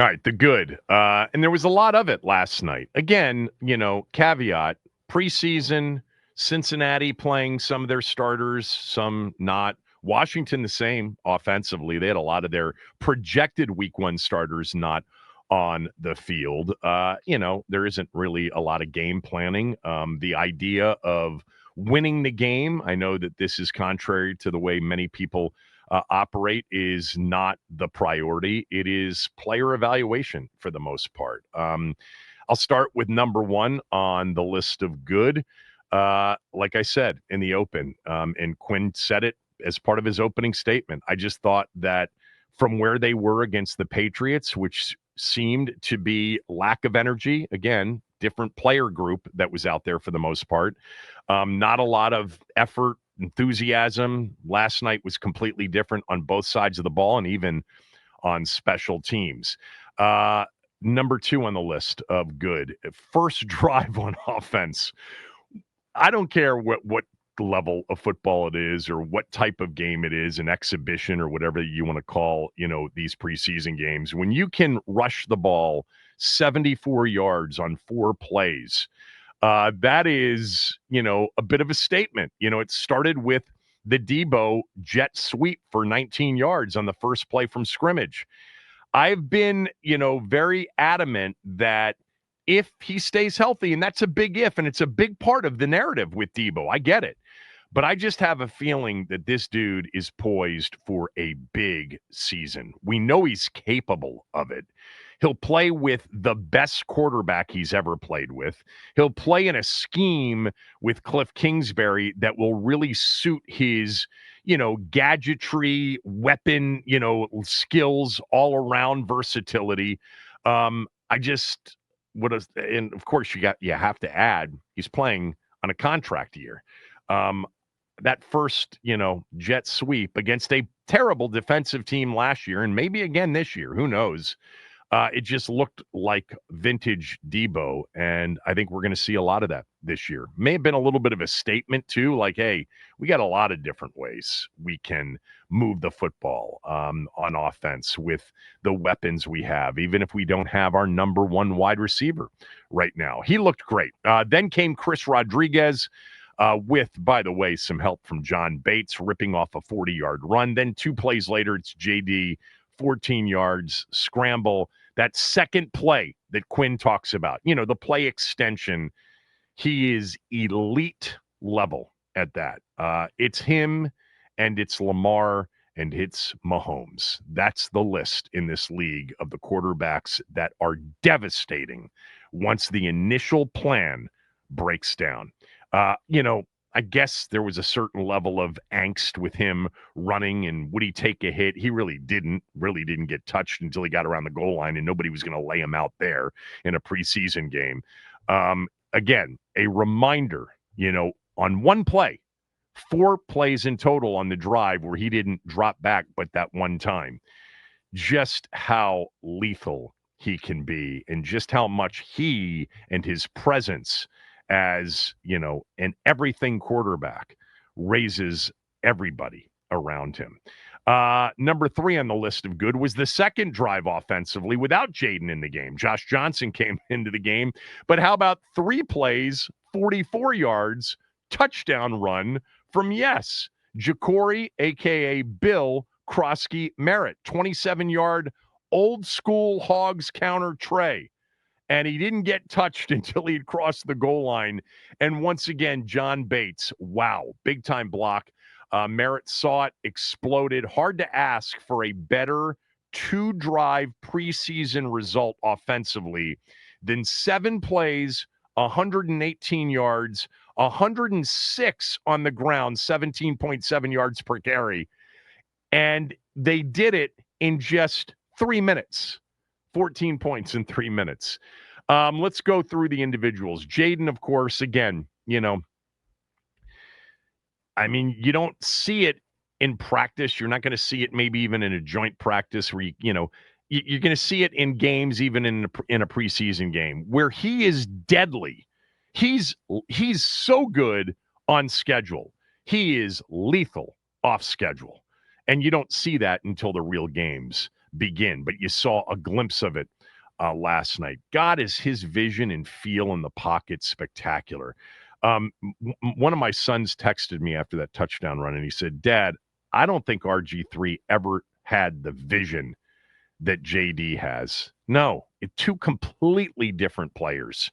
All right, the good. And there was a lot of it last night. Again, caveat, preseason, Cincinnati playing some of their starters, some not. Washington, the same offensively. They had a lot of their projected week one starters not on the field. There isn't really a lot of game planning. The idea of winning the game, I know that this is contrary to the way many people operate, is not the priority. It is player evaluation for the most part. I'll start with number one on the list of good. Like I said in the open, and Quinn said it as part of his opening statement, I just thought that from where they were against the Patriots, which seemed to be lack of energy, again, different player group that was out there for the most part, not a lot of effort, enthusiasm. Last night was completely different on both sides of the ball and even on special teams. Number two on the list of good, first drive on offense. I don't care what level of football it is or what type of game it is, an exhibition or whatever you want to call, these preseason games. When you can rush the ball 74 yards on 4 plays, that is, a bit of a statement. It started with the Debo jet sweep for 19 yards on the first play from scrimmage. I've been, very adamant that if he stays healthy, and that's a big if, and it's a big part of the narrative with Debo, I get it. But I just have a feeling that this dude is poised for a big season. We know he's capable of it. He'll play with the best quarterback he's ever played with. He'll play in a scheme with Cliff Kingsbury that will really suit his, gadgetry, weapon, skills, all around versatility. I just and of course you have to add he's playing on a contract year. That first, jet sweep against a terrible defensive team last year and maybe again this year, who knows? It just looked like vintage Debo, and I think we're going to see a lot of that this year. May have been a little bit of a statement, too, like, hey, we got a lot of different ways we can move the football on offense with the weapons we have, even if we don't have our number one wide receiver right now. He looked great. Then came Chris Rodriguez, with, by the way, some help from John Bates ripping off a 40-yard run. Then 2 plays later, it's JD, 14 yards, scramble. That second play that Quinn talks about, the play extension, he is elite level at that. It's him and it's Lamar and it's Mahomes. That's the list in this league of the quarterbacks that are devastating once the initial plan breaks down. I guess there was a certain level of angst with him running, and would he take a hit? He really didn't get touched until he got around the goal line, and nobody was going to lay him out there in a preseason game. Again, a reminder, on one play, 4 plays in total on the drive where he didn't drop back but that one time, just how lethal he can be and just how much he and his presence as, an everything quarterback raises everybody around him. Number 3 on the list of good was the second drive offensively without Jaden in the game. Josh Johnson came into the game, but how about 3 plays, 44 yards, touchdown run from Ja'Cory, a.k.a. Bill Krosky Merritt, 27-yard old school Hogs counter tray. And he didn't get touched until he'd crossed the goal line. And once again, John Bates, wow, big-time block. Merritt saw it, exploded. Hard to ask for a better 2-drive preseason result offensively than 7 plays, 118 yards, 106 on the ground, 17.7 yards per carry. And they did it in just 3 minutes. 14 points in 3 minutes. Let's go through the individuals. Jaden, of course, again, you don't see it in practice. You're not going to see it maybe even in a joint practice where, you're going to see it in games, even in a preseason game, where he is deadly. He's so good on schedule. He is lethal off schedule. And you don't see that until the real games begin. But you saw a glimpse of it last night. God, is his vision and feel in the pocket spectacular. One of my sons texted me after that touchdown run, and he said, "Dad, I don't think RG3 ever had the vision that JD has." No, two completely different players.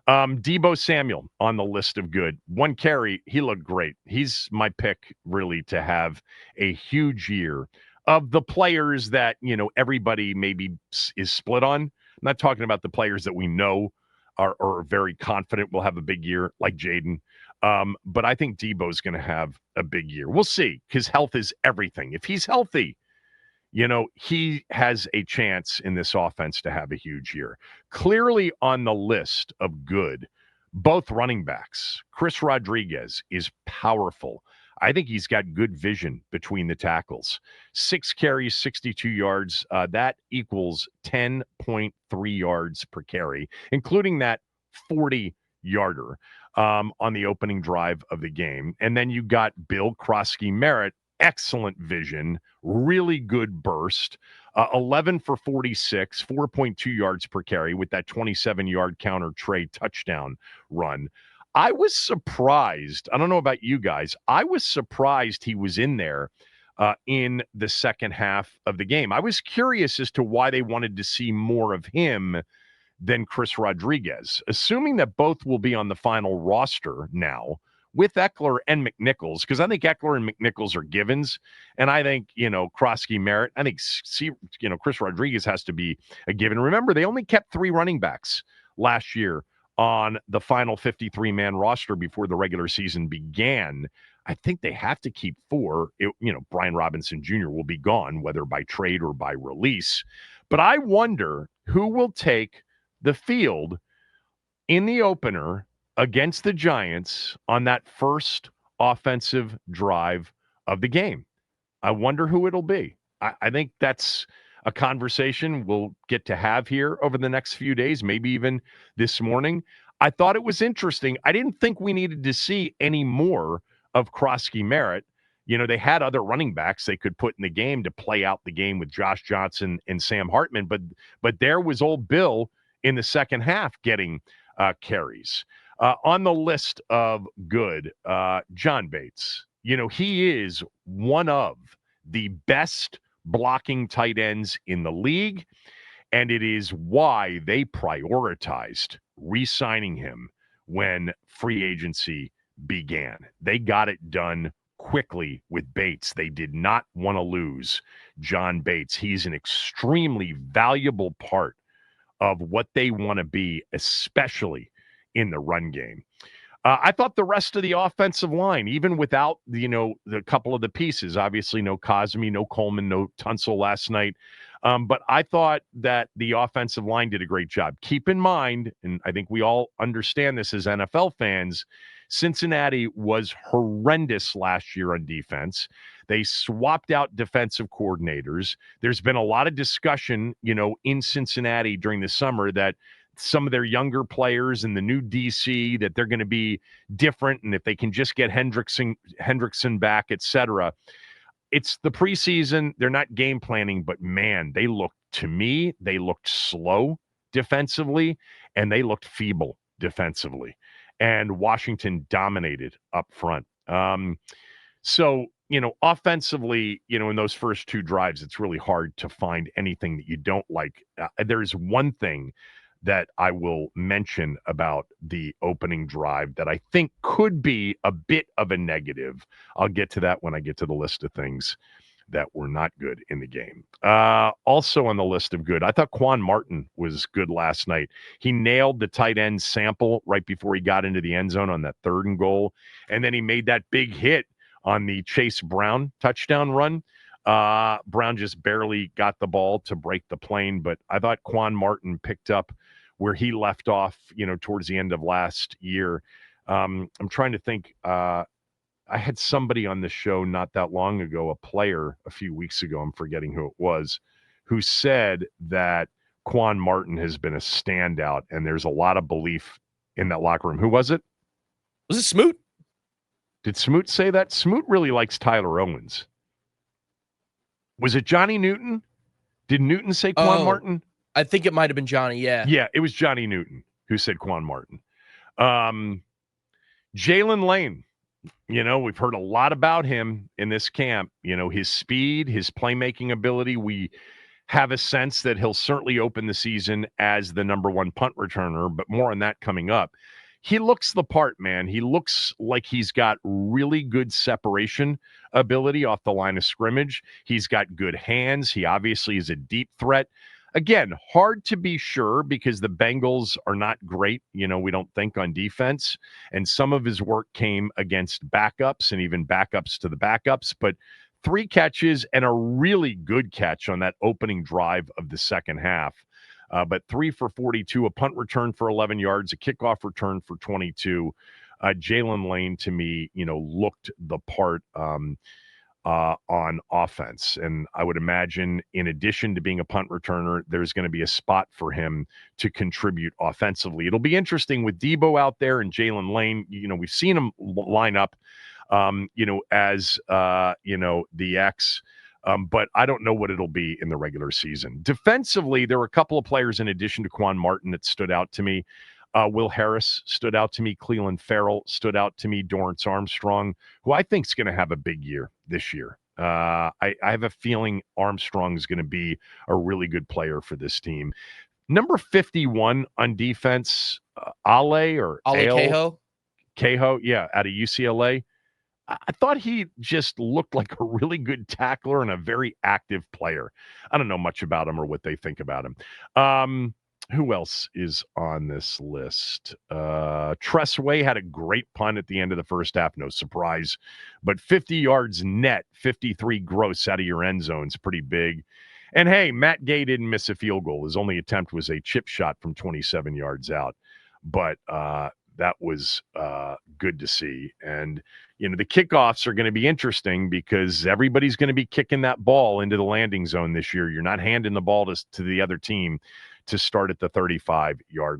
Deebo Samuel on the list of good. One carry, he looked great. He's my pick, really, to have a huge year. Of the players that, everybody maybe is split on, I'm not talking about the players that we know are very confident will have a big year, like Jaden. But I think Deebo's going to have a big year. We'll see, because health is everything. If he's healthy, he has a chance in this offense to have a huge year. Clearly on the list of good, both running backs. Chris Rodriguez is powerful. I think he's got good vision between the tackles. 6 carries, 62 yards. That equals 10.3 yards per carry, including that 40-yarder on the opening drive of the game. And then you got Bill Krosky-Merritt, excellent vision, really good burst, 11 for 46, 4.2 yards per carry with that 27-yard counter Trey touchdown run. I was surprised. I don't know about you guys. I was surprised he was in there in the second half of the game. I was curious as to why they wanted to see more of him than Chris Rodriguez, assuming that both will be on the final roster now with Eckler and McNichols, because I think Eckler and McNichols are givens. And I think, Krosky-Merritt, I think, Chris Rodriguez has to be a given. Remember, they only kept 3 running backs last year on the final 53-man roster before the regular season began. I think they have to keep 4. Brian Robinson Jr. will be gone, whether by trade or by release. But I wonder who will take the field in the opener against the Giants on that first offensive drive of the game. I wonder who it'll be. I think that's a conversation we'll get to have here over the next few days, maybe even this morning. I thought it was interesting. I didn't think we needed to see any more of Krosky-Merritt. They had other running backs they could put in the game to play out the game with Josh Johnson and Sam Hartman, but there was old Bill in the second half getting carries. On the list of good, John Bates. He is one of the best blocking tight ends in the league, and it is why they prioritized re-signing him when free agency began. They got it done quickly with Bates. They did not want to lose John Bates. He's an extremely valuable part of what they want to be, especially in the run game. I thought the rest of the offensive line, even without, the couple of the pieces, obviously no Cosme, no Coleman, no Tunsil last night. But I thought that the offensive line did a great job. Keep in mind, and I think we all understand this as NFL fans, Cincinnati was horrendous last year on defense. They swapped out defensive coordinators. There's been a lot of discussion, in Cincinnati during the summer that some of their younger players in the new DC, that they're going to be different, and if they can just get Hendrickson back, etc. It's the preseason. They're not game planning, but man, they looked slow defensively, and they looked feeble defensively. And Washington dominated up front. So, offensively, in those first 2 drives, it's really hard to find anything that you don't like. There's one thing that I will mention about the opening drive that I think could be a bit of a negative. I'll get to that when I get to the list of things that were not good in the game. Also on the list of good, I thought Quan Martin was good last night. He nailed the tight end sample right before he got into the end zone on that 3rd and goal. And then he made that big hit on the Chase Brown touchdown run. Brown just barely got the ball to break the plane, but I thought Quan Martin picked up where he left off, towards the end of last year. I'm trying to think. I had somebody on the show not that long ago, a player a few weeks ago, I'm forgetting who it was, who said that Quan Martin has been a standout, and there's a lot of belief in that locker room. Who was it? Was it Smoot? Did Smoot say that? Smoot really likes Tyler Owens. Was it Johnny Newton? Did Newton say Quan Oh, Martin? I think it might have been Johnny. Yeah. Yeah, it was Johnny Newton who said Quan Martin. Jalen Lane. We've heard a lot about him in this camp. His speed, his playmaking ability. We have a sense that he'll certainly open the season as the number one punt returner, but more on that coming up. He looks the part, man. He looks like he's got really good separation ability off the line of scrimmage. He's got good hands. He obviously is a deep threat. Again, hard to be sure because the Bengals are not great, we don't think, on defense. And some of his work came against backups and even backups to the backups. But 3 catches and a really good catch on that opening drive of the second half. But 3 for 42, a punt return for 11 yards, a kickoff return for 22. Jalen Lane, to me, looked the part on offense. And I would imagine, in addition to being a punt returner, there's going to be a spot for him to contribute offensively. It'll be interesting with Debo out there and Jalen Lane. We've seen him line up, as, the X. But I don't know what it'll be in the regular season. Defensively, there were a couple of players in addition to Quan Martin that stood out to me. Will Harris stood out to me. Cleveland Farrell stood out to me. Dorrance Armstrong, who I think is going to have a big year this year. I have a feeling Armstrong is going to be a really good player for this team. Number 51 on defense, Ale Cahoe, yeah, out of UCLA. I thought he just looked like a really good tackler and a very active player. I don't know much about him or what they think about him. Who else is on this list? Tressway had a great punt at the end of the first half, no surprise. But 50 yards net, 53 gross out of your end zone is pretty big. And, hey, Matt Gay didn't miss a field goal. His only attempt was a chip shot from 27 yards out. But that was good to see. And, the kickoffs are going to be interesting because everybody's going to be kicking that ball into the landing zone this year. You're not handing the ball to the other team to start at the 35-yard line.